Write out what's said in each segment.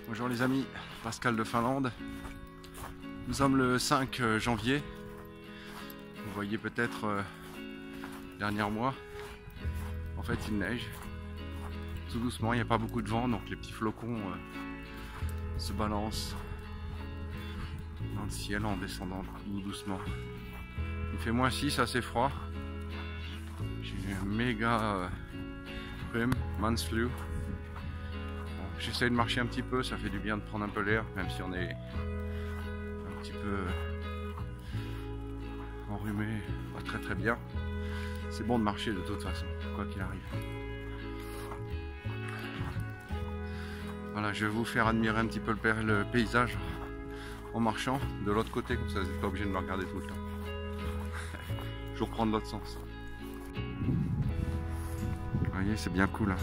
Bonjour les amis, Pascal de Finlande. Nous sommes le 5 janvier. Vous voyez peut-être dernier mois. En fait il neige. Tout doucement, il n'y a pas beaucoup de vent, donc les petits flocons se balancent dans le ciel en descendant tout doucement. Il fait -6, assez froid. J'ai un méga rhume, Mansflu. J'essaie de marcher un petit peu, ça fait du bien de prendre un peu l'air, même si on est un petit peu enrhumé, pas très bien. C'est bon de marcher de toute façon, quoi qu'il arrive. Voilà, je vais vous faire admirer un petit peu le paysage en marchant de l'autre côté, comme ça vous n'êtes pas obligé de me regarder tout le temps. Je reprends de l'autre sens. Vous voyez, c'est bien cool. Hein.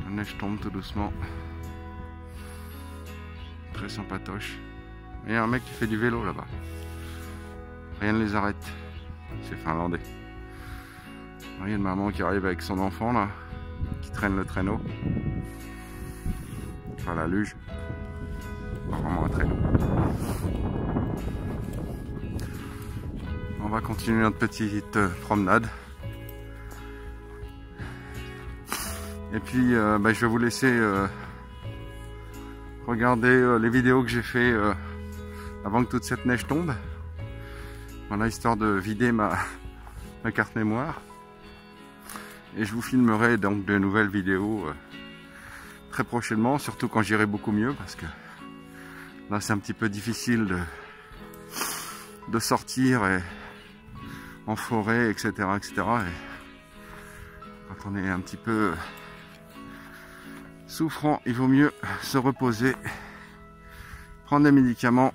La neige tombe tout doucement. Très sympatoche. Il y a un mec qui fait du vélo là-bas. Rien ne les arrête. C'est finlandais. Il y a une maman qui arrive avec son enfant là, qui traîne le traîneau. Enfin la luge. Pas vraiment un traîneau. On va continuer notre petite promenade. Et puis je vais vous laisser regarder les vidéos que j'ai fait avant que toute cette neige tombe. Voilà, histoire de vider ma carte mémoire. Et je vous filmerai donc de nouvelles vidéos très prochainement, surtout quand j'irai beaucoup mieux, parce que là c'est un petit peu difficile de sortir en forêt, etc. Et quand on est un petit peu souffrant, il vaut mieux se reposer, prendre des médicaments,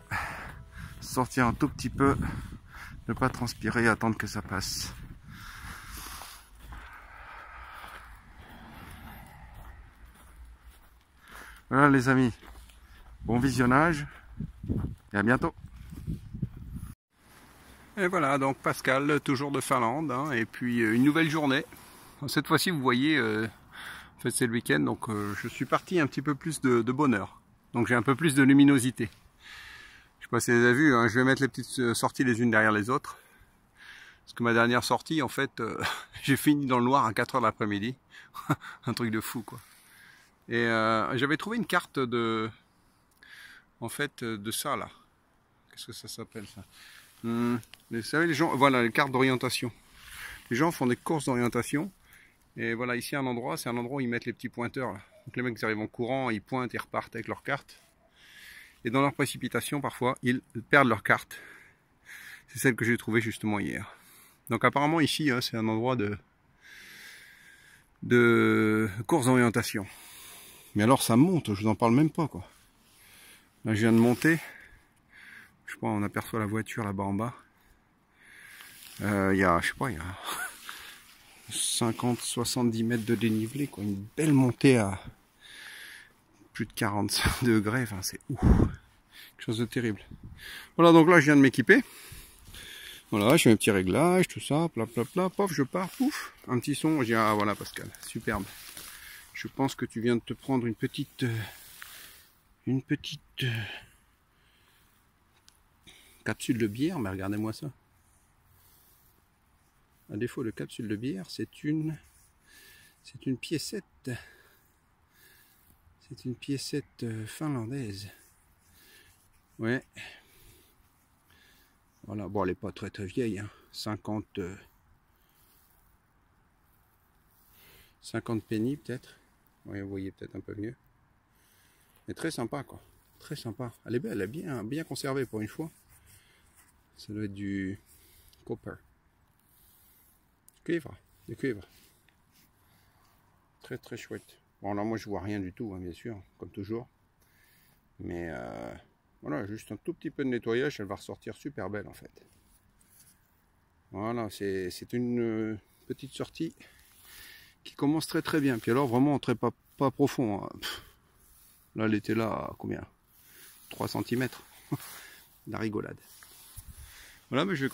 sortir un tout petit peu, ne pas transpirer et attendre que ça passe. Voilà les amis, bon visionnage et à bientôt. Et voilà donc Pascal, toujours de Finlande, hein, et puis une nouvelle journée. Cette fois-ci vous voyez, en fait c'est le week-end, donc je suis parti un petit peu plus de bonheur. Donc j'ai un peu plus de luminosité. Je sais pas si vous avez vu, hein, je vais mettre les petites sorties les unes derrière les autres. Parce que ma dernière sortie, en fait, j'ai fini dans le noir à 4 h de l'après-midi. Un truc de fou, quoi. Et j'avais trouvé une carte de ça, là. Qu'est-ce que ça s'appelle, ça? Vous savez, les gens, voilà, les cartes d'orientation. Les gens font des courses d'orientation. Et voilà, ici, un endroit, c'est un endroit où ils mettent les petits pointeurs, là. Donc les mecs ils arrivent en courant, ils pointent et repartent avec leur carte. Et dans leur précipitation, parfois, ils perdent leur carte. C'est celle que j'ai trouvée justement hier. Donc apparemment ici, hein, c'est un endroit de course d'orientation. Mais alors ça monte, je vous en parle même pas, quoi. Là je viens de monter. Je sais pas, on aperçoit la voiture là-bas en bas. Il y a, je sais pas, il y a 50-70 mètres de dénivelé, quoi. Une belle montée à plus de 45 degrés, enfin c'est ouf. Quelque chose de terrible. Voilà, donc là je viens de m'équiper. Voilà, je fais mes petits réglages, tout ça, pof, je pars, pouf, un petit son, je dis ah voilà Pascal, superbe. Je pense que tu viens de te prendre une petite capsule de bière, mais regardez-moi ça. À défaut de capsule de bière, c'est une piécette. C'est une piécette finlandaise. Ouais. Voilà, bon elle n'est pas très vieille, hein. 50 pennies peut-être. Oui, vous voyez peut-être un peu mieux. Mais très sympa, quoi. Très sympa. Elle est belle, elle est bien conservée pour une fois. Ça doit être du copper. Du cuivre. Très chouette. Bon là moi je vois rien du tout, hein, bien sûr, comme toujours. Mais voilà, juste un tout petit peu de nettoyage, elle va ressortir super belle en fait. Voilà, c'est une petite sortie qui commence très bien. Puis alors vraiment très pas profond. Hein. Là elle était là à combien? 3 cm. La rigolade. Voilà, mais je vais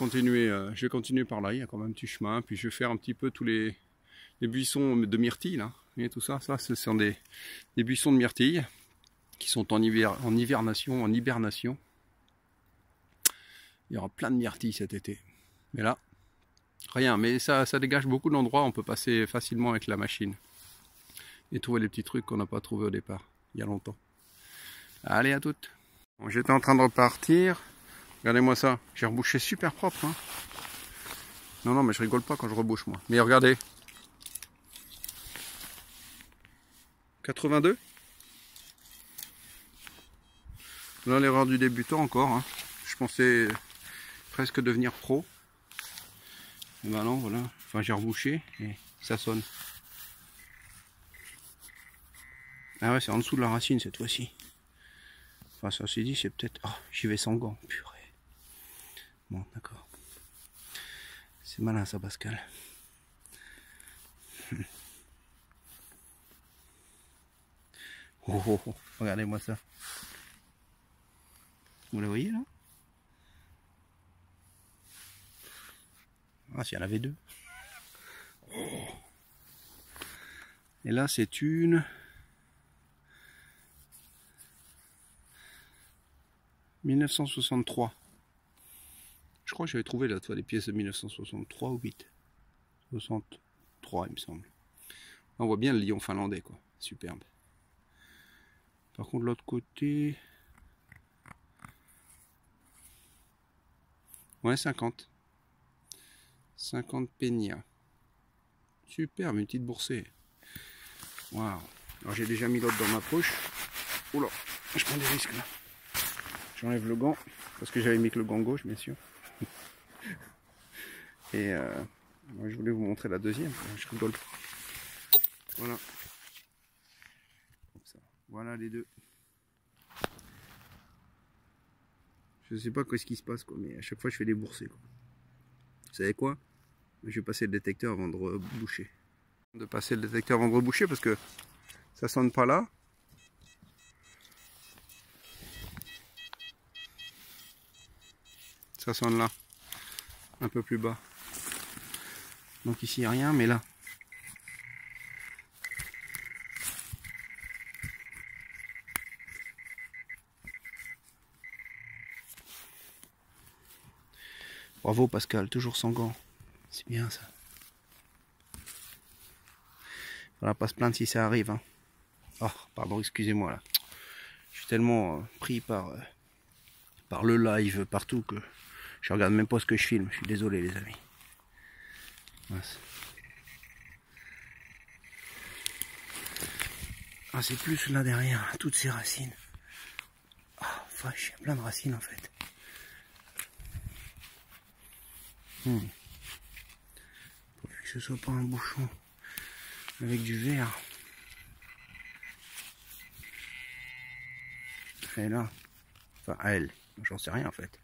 continuer par là, il y a quand même un petit chemin. Puis je vais faire un petit peu tous les les buissons de myrtille, là. Et tout ça, ce sont des buissons de myrtille qui sont en hibernation. Il y aura plein de myrtilles cet été. Mais là, rien. Mais ça dégage beaucoup d'endroits. On peut passer facilement avec la machine et trouver les petits trucs qu'on n'a pas trouvé au départ, il y a longtemps. Allez, à toutes. Bon, j'étais en train de repartir. Regardez-moi ça. J'ai rebouché super propre. Hein. Non, mais je rigole pas quand je rebouche, moi. Mais regardez. 82. Là, l'erreur du débutant encore. Hein. Je pensais presque devenir pro. Et ben non, voilà. Enfin, j'ai rebouché et ça sonne. Ah ouais, c'est en dessous de la racine cette fois-ci. Enfin, ça s'est dit, c'est peut-être... Oh, j'y vais sans gants, purée. Bon, d'accord. C'est malin ça, Pascal. Oh, regardez-moi ça. Vous la voyez là? Ah, s'il y en avait deux. Oh. Et là, c'est une... 1963. Je crois que j'avais trouvé là, toi, des pièces de 1963 ou 8. 63, il me semble. On voit bien le lion finlandais, quoi. Superbe. Par contre, l'autre côté... Ouais, 50. 50 peña. Superbe, une petite boursée. Waouh. Alors, j'ai déjà mis l'autre dans ma poche. Oula, je prends des risques, là. J'enlève le gant, parce que j'avais mis que le gant gauche, bien sûr. Et moi, je voulais vous montrer la deuxième, je rigole. Voilà. Comme ça. Voilà les deux. Je sais pas ce qui se passe, quoi, mais à chaque fois je fais des boursées, quoi. Vous savez quoi? Je vais passer le détecteur avant de reboucher. Passer le détecteur avant de reboucher parce que ça sonne pas là. Ça sonne là, un peu plus bas. Donc ici il n'y a rien, mais là. Bravo Pascal, toujours sans gants. C'est bien ça. Faudra pas se plaindre si ça arrive. Hein. Oh, pardon, excusez-moi là. Je suis tellement pris par le live partout que je regarde même pas ce que je filme. Je suis désolé les amis. Ah, c'est plus là derrière, toutes ces racines. Ah, vache, il y a plein de racines en fait. Pourvu que ce soit pas un bouchon avec du verre. Et là, enfin à elle, j'en sais rien en fait.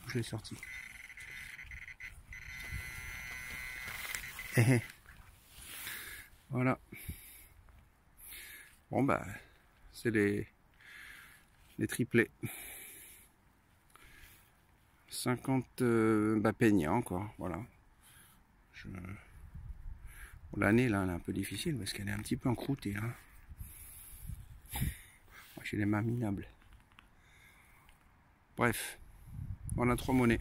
Je l'ai sorti. Voilà. Bon bah, c'est les triplés. 50 peña encore, voilà. Bon, l'année là, elle est un peu difficile parce qu'elle est un petit peu encroûtée. Hein. J'ai les mains minables. Bref, on a 3 monnaies.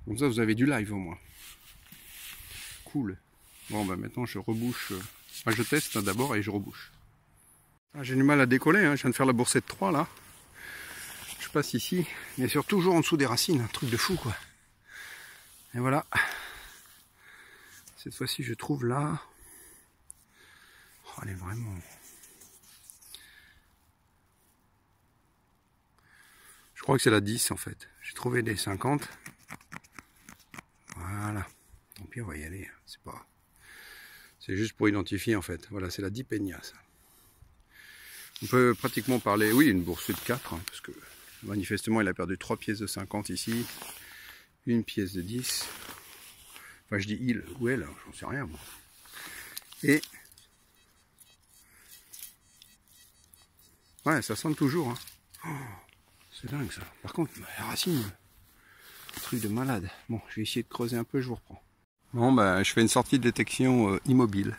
Comme ça, vous avez du live au moins. Cool. Bon, bah maintenant, je rebouche. Enfin, je teste d'abord et je rebouche. Ah, j'ai du mal à décoller. Hein. Je viens de faire la boursée de 3 là. Je passe ici, mais sur toujours en dessous des racines. Un truc de fou, quoi. Et voilà. Cette fois-ci, je trouve là. Oh, elle est vraiment. Je crois que c'est la 10 en fait. J'ai trouvé des 50. Voilà. Tant pis, on va y aller. C'est pas. C'est juste pour identifier en fait. Voilà, c'est la 10 peña ça. On peut pratiquement parler, oui, une boursée de 4, hein, parce que manifestement il a perdu 3 pièces de 50 ici, une pièce de 10. Enfin, je dis il ou elle, j'en sais rien. Bon. Et ouais, ça sonne toujours. Hein. Oh, C'est dingue ça. Par contre, la racine, truc de malade. Bon, je vais essayer de creuser un peu, je vous reprends. Bon, bah, je fais une sortie de détection immobile.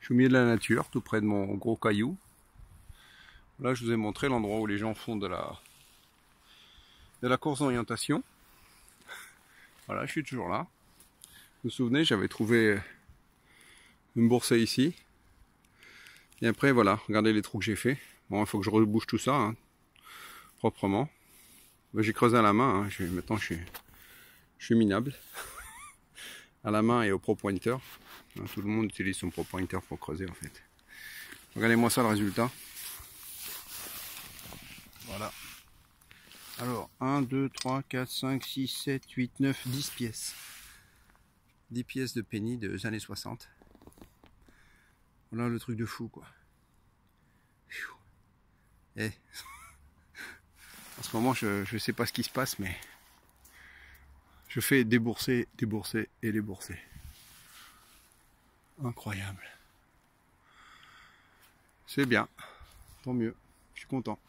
Je suis au milieu de la nature, tout près de mon gros caillou. Là, je vous ai montré l'endroit où les gens font de la course d'orientation. Voilà, je suis toujours là. Vous vous souvenez, j'avais trouvé une boursée ici. Et après, voilà, regardez les trous que j'ai fait. Bon, il faut que je rebouche tout ça, hein, proprement. Ben, j'ai creusé à la main, hein. Maintenant je suis minable. À la main et au pro pointer. Hein, tout le monde utilise son pro pointer pour creuser en fait. Regardez-moi ça le résultat. Voilà. Alors, 1, 2, 3, 4, 5, 6, 7, 8, 9, 10 pièces. 10 pièces de penny des années 60. Voilà le truc de fou quoi. Eh. En ce moment je sais pas ce qui se passe mais je fais débourser, débourser et débourser. Incroyable. C'est bien. Tant mieux. Je suis content.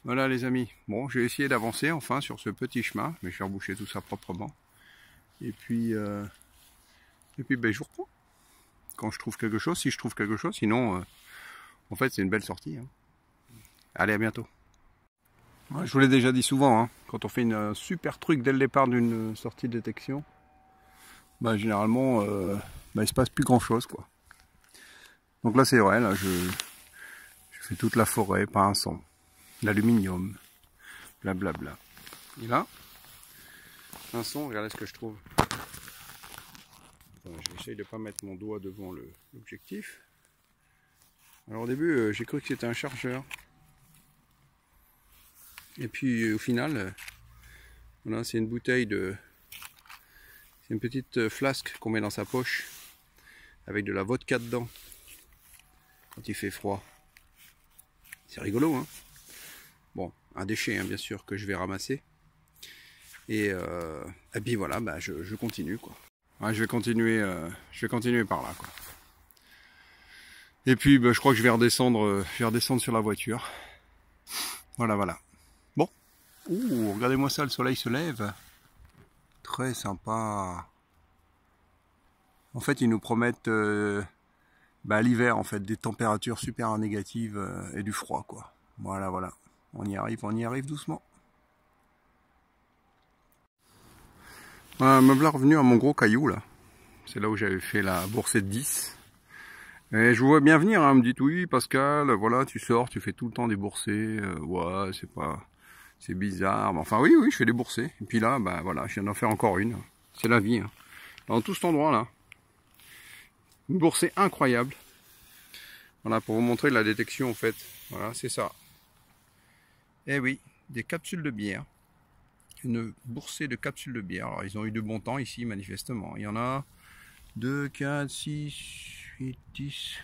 Voilà les amis. Bon, j'ai essayé d'avancer enfin sur ce petit chemin, mais je vais reboucher tout ça proprement. Et puis ben, je vous reprends. Quand je trouve quelque chose, si je trouve quelque chose, sinon en fait c'est une belle sortie. Hein. Allez, à bientôt. Ouais, je vous l'ai déjà dit souvent, hein, quand on fait une super truc dès le départ d'une sortie de détection, bah, généralement bah, il se passe plus grand chose quoi. Donc là c'est vrai, là je fais toute la forêt, pas un son, l'aluminium, blablabla. Et là, un son, regardez ce que je trouve. Attends, je vais essayer de ne pas mettre mon doigt devant l'objectif. Alors au début j'ai cru que c'était un chargeur. Et puis au final, voilà, c'est une bouteille de... C'est une petite flasque qu'on met dans sa poche avec de la vodka dedans quand il fait froid. C'est rigolo, hein. Bon, un déchet, hein, bien sûr, que je vais ramasser. Et puis voilà, bah, je continue, quoi. Ouais, je vais continuer par là, quoi. Et puis, bah, je crois que je vais redescendre sur la voiture. Voilà, voilà. Bon. Ouh, regardez-moi ça, le soleil se lève. Très sympa. En fait, ils nous promettent bah, l'hiver, en fait, des températures super négatives et du froid, quoi. Voilà, voilà. On y arrive doucement. Me voilà revenu à mon gros caillou, là. C'est là où j'avais fait la boursée de 10. Et je vous vois bien venir, hein. Me dites, oui, Pascal, voilà, tu sors, tu fais tout le temps des boursées. Ouais, c'est bizarre. Mais enfin, oui, je fais des boursées. Et puis là, bah voilà, je viens d'en faire encore une. C'est la vie, hein. Dans tout cet endroit-là. Une boursée incroyable. Voilà, pour vous montrer la détection, en fait. Voilà, c'est ça. Eh oui, des capsules de bière. Une boursée de capsules de bière. Alors, ils ont eu de bon temps ici, manifestement. Il y en a 2, 4, 6, 8, 10.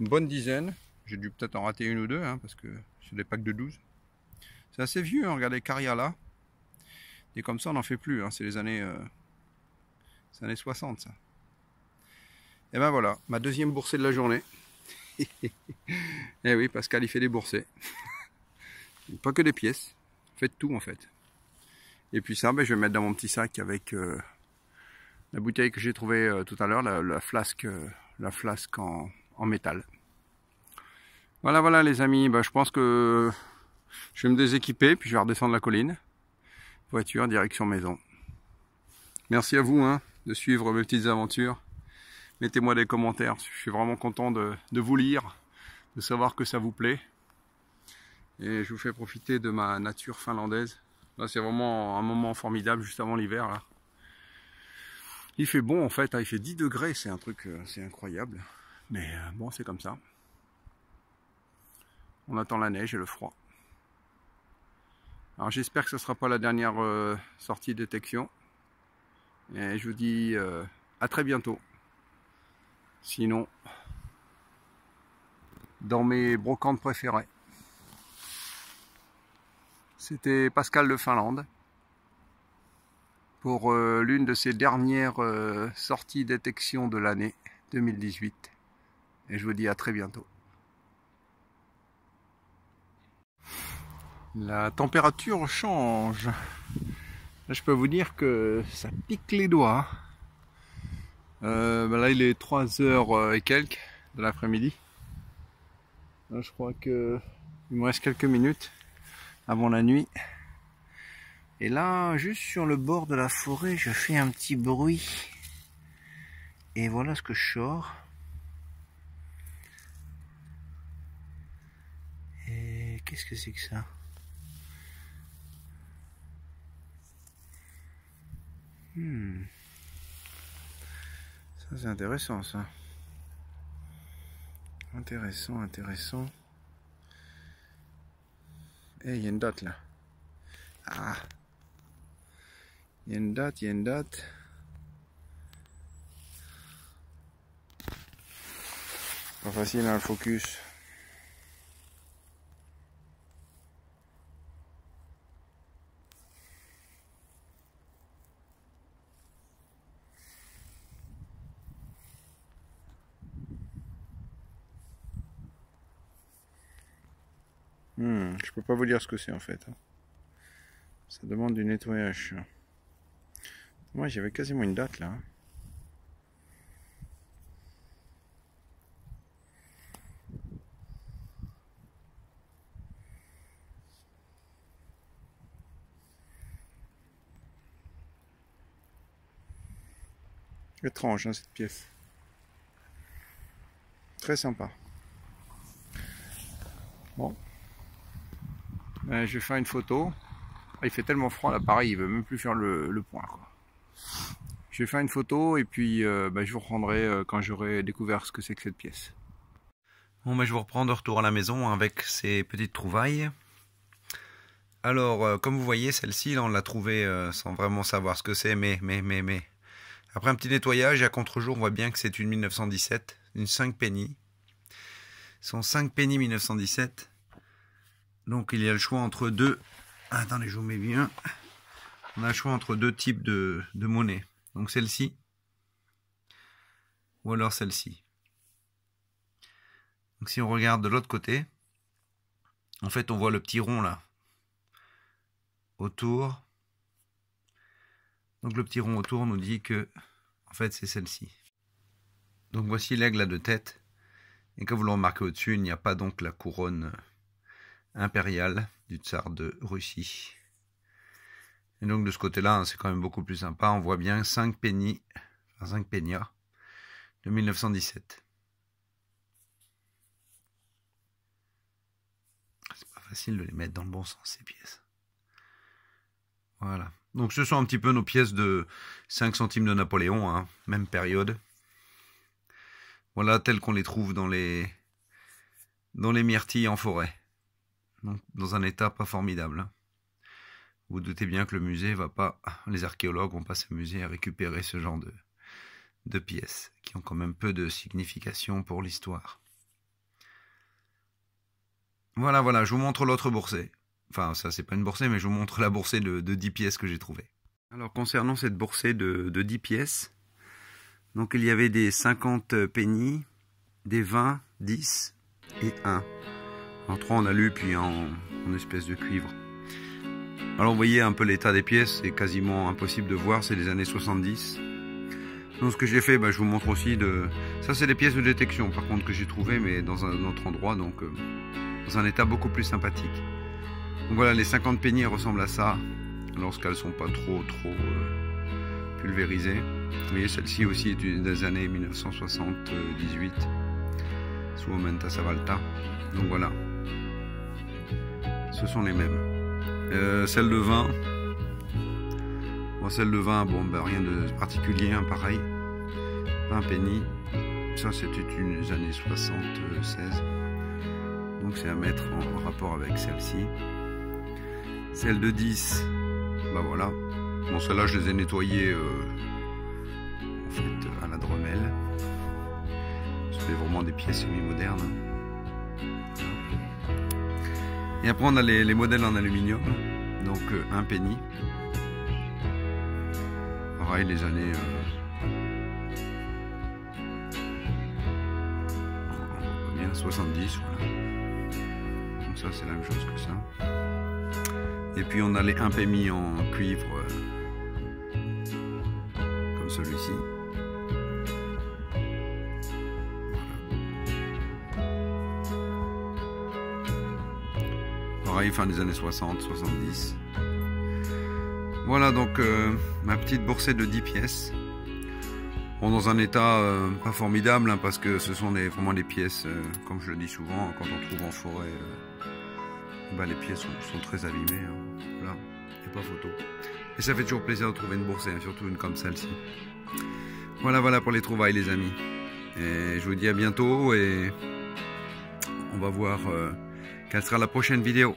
Une bonne dizaine. J'ai dû peut-être en rater une ou deux, hein, parce que c'est des packs de 12. C'est assez vieux, hein, regardez, Cariala. Et comme ça, on n'en fait plus. Hein, c'est les années 60, ça. Et ben voilà, ma deuxième boursée de la journée. Eh oui, Pascal, il fait des boursées. Pas que des pièces. Faites tout, en fait. Et puis ça, ben, je vais mettre dans mon petit sac avec la bouteille que j'ai trouvée tout à l'heure, la flasque en métal. Voilà, voilà les amis, ben, je pense que je vais me déséquiper, puis je vais redescendre la colline. Voiture, direction maison. Merci à vous hein, de suivre mes petites aventures. Mettez-moi des commentaires, je suis vraiment content de vous lire, de savoir que ça vous plaît. Et je vous fais profiter de ma nature finlandaise. Là c'est vraiment un moment formidable juste avant l'hiver là. Il fait bon en fait, hein, il fait 10 degrés, c'est un truc, c'est incroyable. Mais bon, c'est comme ça. On attend la neige et le froid. Alors j'espère que ce ne sera pas la dernière sortie de détection. Et je vous dis à très bientôt. Sinon, dans mes brocantes préférées. C'était Pascal de Finlande pour l'une de ses dernières sorties détection de l'année 2018. Et je vous dis à très bientôt. La température change. Là, je peux vous dire que ça pique les doigts. Là, il est 3h et quelques de l'après-midi. Là, je crois que il me reste quelques minutes avant la nuit. Et là, juste sur le bord de la forêt, je fais un petit bruit. Et voilà ce que je sors. Et qu'est-ce que c'est que ça? Ça c'est intéressant ça. Intéressant, intéressant. Eh, il y a une date là. Ah. Il y a une date, il y a une date. Pas facile hein, le focus. Je peux pas vous dire ce que c'est en fait. Ça demande du nettoyage. Moi j'avais quasiment une date là. Étrange hein, cette pièce. Très sympa. Bon. Je vais faire une photo. Il fait tellement froid là, pareil, il veut même plus faire le point quoi. Je vais faire une photo et puis je vous reprendrai quand j'aurai découvert ce que c'est que cette pièce. Bon, je vous reprends de retour à la maison avec ces petites trouvailles. Alors, comme vous voyez, celle-ci, on l'a trouvée sans vraiment savoir ce que c'est, mais. Après un petit nettoyage, à contre-jour, on voit bien que c'est une 1917, une 5 penny. Ce sont 5 penny 1917. Donc, il y a le choix entre deux. Attendez, je vous mets bien. On a le choix entre deux types de monnaie. Donc, celle-ci. Ou alors celle-ci. Donc, si on regarde de l'autre côté, en fait, on voit le petit rond là. Autour. Donc le petit rond autour nous dit que en fait c'est celle-ci. Donc voici l'aigle à deux têtes. Et comme vous le remarquez au-dessus, il n'y a pas donc la couronne impériale du tsar de Russie. Et donc de ce côté-là, c'est quand même beaucoup plus sympa. On voit bien 5 penny, enfin 5 pennias de 1917. C'est pas facile de les mettre dans le bon sens ces pièces. Voilà. Donc ce sont un petit peu nos pièces de 5 centimes de Napoléon, hein, même période. Voilà telles qu'on les trouve dans les myrtilles en forêt. Donc dans un état pas formidable. Hein. Vous vous doutez bien que le musée va pas, les archéologues vont pas s'amuser à récupérer ce genre de pièces qui ont quand même peu de signification pour l'histoire. Voilà, je vous montre l'autre bourset. Enfin, ça, c'est pas une boursée, mais je vous montre la boursée de 10 pièces que j'ai trouvée. Alors, concernant cette boursée de 10 pièces, donc il y avait des 50 penny, des 20, 10 et 1. En 3 en alu, puis en espèce de cuivre. Alors, vous voyez un peu l'état des pièces, c'est quasiment impossible de voir, c'est des années 70. Donc, ce que j'ai fait, je vous montre aussi de... Ça, c'est des pièces de détection, par contre, que j'ai trouvées, mais dans un autre endroit, donc dans un état beaucoup plus sympathique. Donc voilà, les 50 penny ressemblent à ça, lorsqu'elles sont pas trop pulvérisées. Vous voyez, celle-ci aussi est des années 1978, sous Momenta Savalta. Donc voilà, ce sont les mêmes. Celle de 20, bon, celle de 20, bon, rien de particulier, hein, pareil. 20 penny, ça c'était une des années 76. Donc c'est à mettre en rapport avec celle-ci. Celle de 10, voilà. Bon, celle-là, je les ai nettoyées en fait à la Dremel. C'est vraiment des pièces semi-modernes. Et après, on a les modèles en aluminium. Donc 1 penny. Pareil, les années 70, voilà. Donc ça, c'est la même chose que ça. Et puis on a les impémis en cuivre, comme celui-ci. Pareil, fin des années 60, 70. Voilà donc ma petite boursette de 10 pièces. Bon, dans un état pas formidable, hein, parce que ce sont vraiment des pièces, comme je le dis souvent, quand on trouve en forêt, les pièces sont très abîmées. Hein. Là, il n'y a pas photo. Et ça fait toujours plaisir de trouver une boursette, hein, surtout une comme celle-ci. Voilà pour les trouvailles, les amis. Et je vous dis à bientôt et on va voir quelle sera la prochaine vidéo.